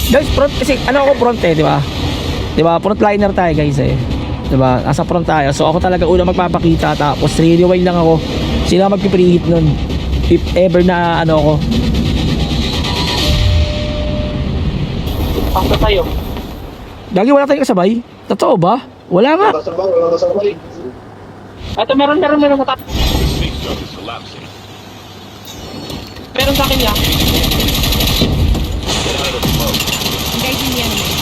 Guys, front kasi ano ako front eh, di ba? Di ba? Frontliner tayo guys eh. Di ba? Nasa front tayo. So ako talaga una magpapakita tapos rewind lang ako. Sila magpi-preheat nun. If ever na ano ako. Pakta tayo. Lagi wala tayong kasabay? Totoo ba? Wala nga. Ito meron sa top. Meron sa akin yan.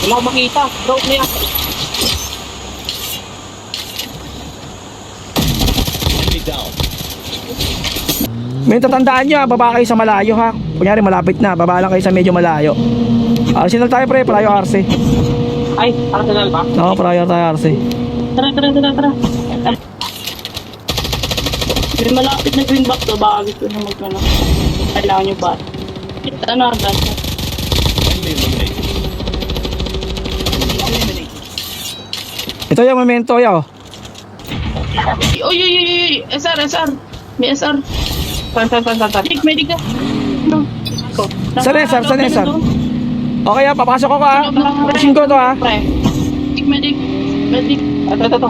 Wala akong makita. Drop na yan. May tatandaan nyo ha, baba kayo sa malayo ha. Kunyari malapit na, baba lang kayo sa medyo malayo. Arsenal tayo pre, prayo RC. Ay, Arsenal ba? Oo, prayo tayo RC. Tara. May malapit na green box to, baka gusto nyo magkano. Kailangan nyo ba? Ano agad? Ito yung memento yaw. Uy. SR. May SR. San. Medic ka. No. Saan SR? Okay ha, papasok ako ha. Pusin ko to ha. Medic. Ito.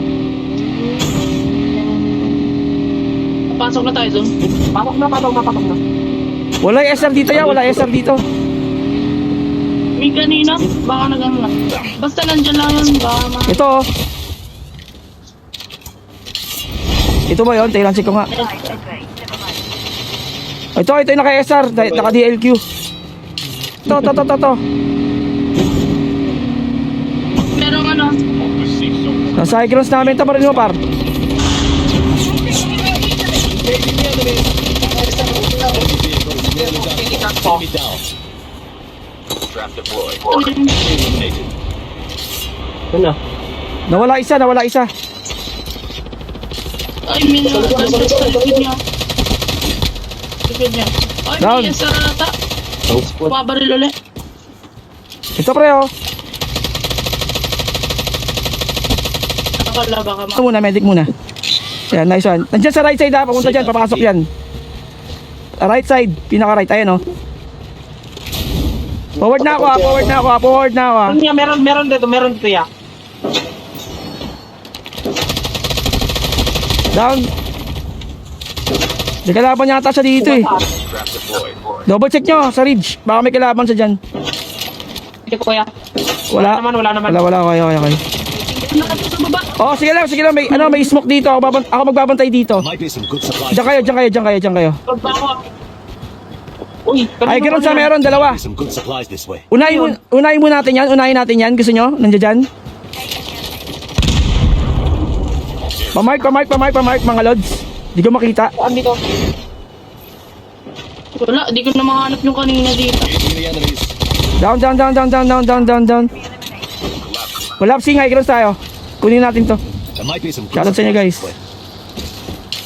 Pasok na tayo doon. Pasok na. Wala yung SR dito ya, wala SR dito. May kanina, baka nag-ano lang. Basta nandyan lang yun, baka Ito oh. Ito ba yun? Tailansin ko nga. Ito yung naka-SR, naka-DLQ. Ito. merong ano. Nasa Cyclones namin, ito pa rin mo par. Ano? Nawala isa. Ay, likod niya. Ay, Down. may SR ata. Pabaril ulit. Ito pre oh. Nakakala baka Ito muna, medic muna. Yan, nice one. Nandiyan sa right side ha, papunta dyan, papasok yan. Right side, pinaka right, ayan oh. Forward na ako ha. Meron dito ya. Down. May kalaban yata siya dito eh. Double check nyo sa ridge. Baka may kalaban siya dyan. Hindi ko kaya. Wala naman. Okay. Oh, sige lang. May smoke dito. Ako magbabantay dito. Diyan kayo. Uy, Ay, ganoon sa meron, dalawa. Unahin mo natin yan. Gusto nyo? Nandiyan dyan. Pamark, mga lods. Di ko makita. Saan dito? Wala, di ko na mahanap yung kanina dito. Down. Collapsing, high grounds tayo. Kunin natin to. Shoutout sa inyo guys.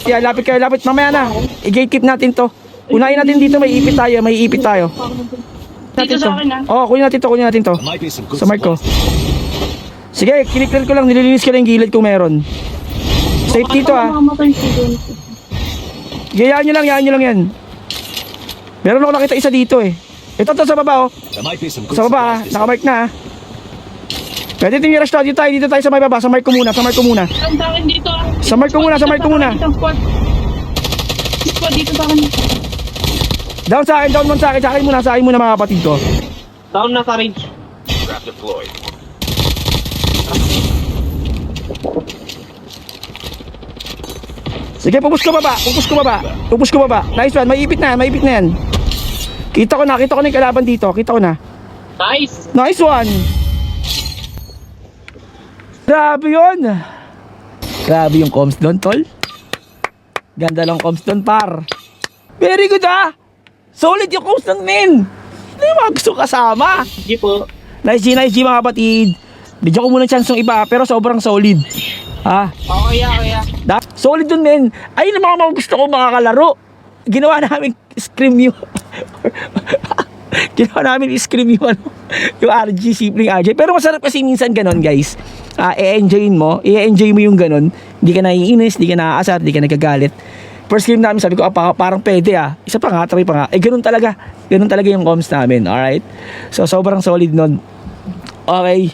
Yeah, lapit kayo. Mamaya na. I-gatekeep natin to. Unahin natin dito, may ipit tayo. Dito sa akin ha. Oo, kunin natin to. Sa mark ko. Sige, kiniklan ko lang, nililinis ko lang yung gilid kung meron. Safe dito ha. Yayaan nyo lang yan. Meron ako nakita isa dito eh. Ito sa baba oh. Sa baba ha, nakamark na ha. Pwede tingin rush dito tayo sa may baba. Sa mark ko muna. Sa akin dito ha. Sa mark ko muna. Squad dito sa akin. Down sa akin muna mga kapatid ko. Down na sa range. Sige, pupush ko baba. Nice one, may ipit na yan. Kita ko na yung kalaban dito. Nice one. Grabe yun. Grabe yung comms doon, tol. Ganda lang comms doon, par. Very good ha. Solid yung comms doon, men. Hindi mo gusto kasama. Sige po. Nice G mga kapatid. Bigyan ko muna chance ng iba, pero sobrang solid. Ha? Okay. Solid dun, men. Ayun ang mga gusto ko mga kalaro. Ginawa namin scream yung yung RG, simpleng RG. Pero masarap kasi minsan ganon, guys. I-enjoy mo yung ganon. Hindi ka naiinis, hindi ka naaasar, hindi ka nagagalit. First game namin, sabi ko, parang pwede Isa pa nga, try pa nga. Ganun talaga. Ganun talaga yung comms namin, alright? So, sobrang solid nun. Okay.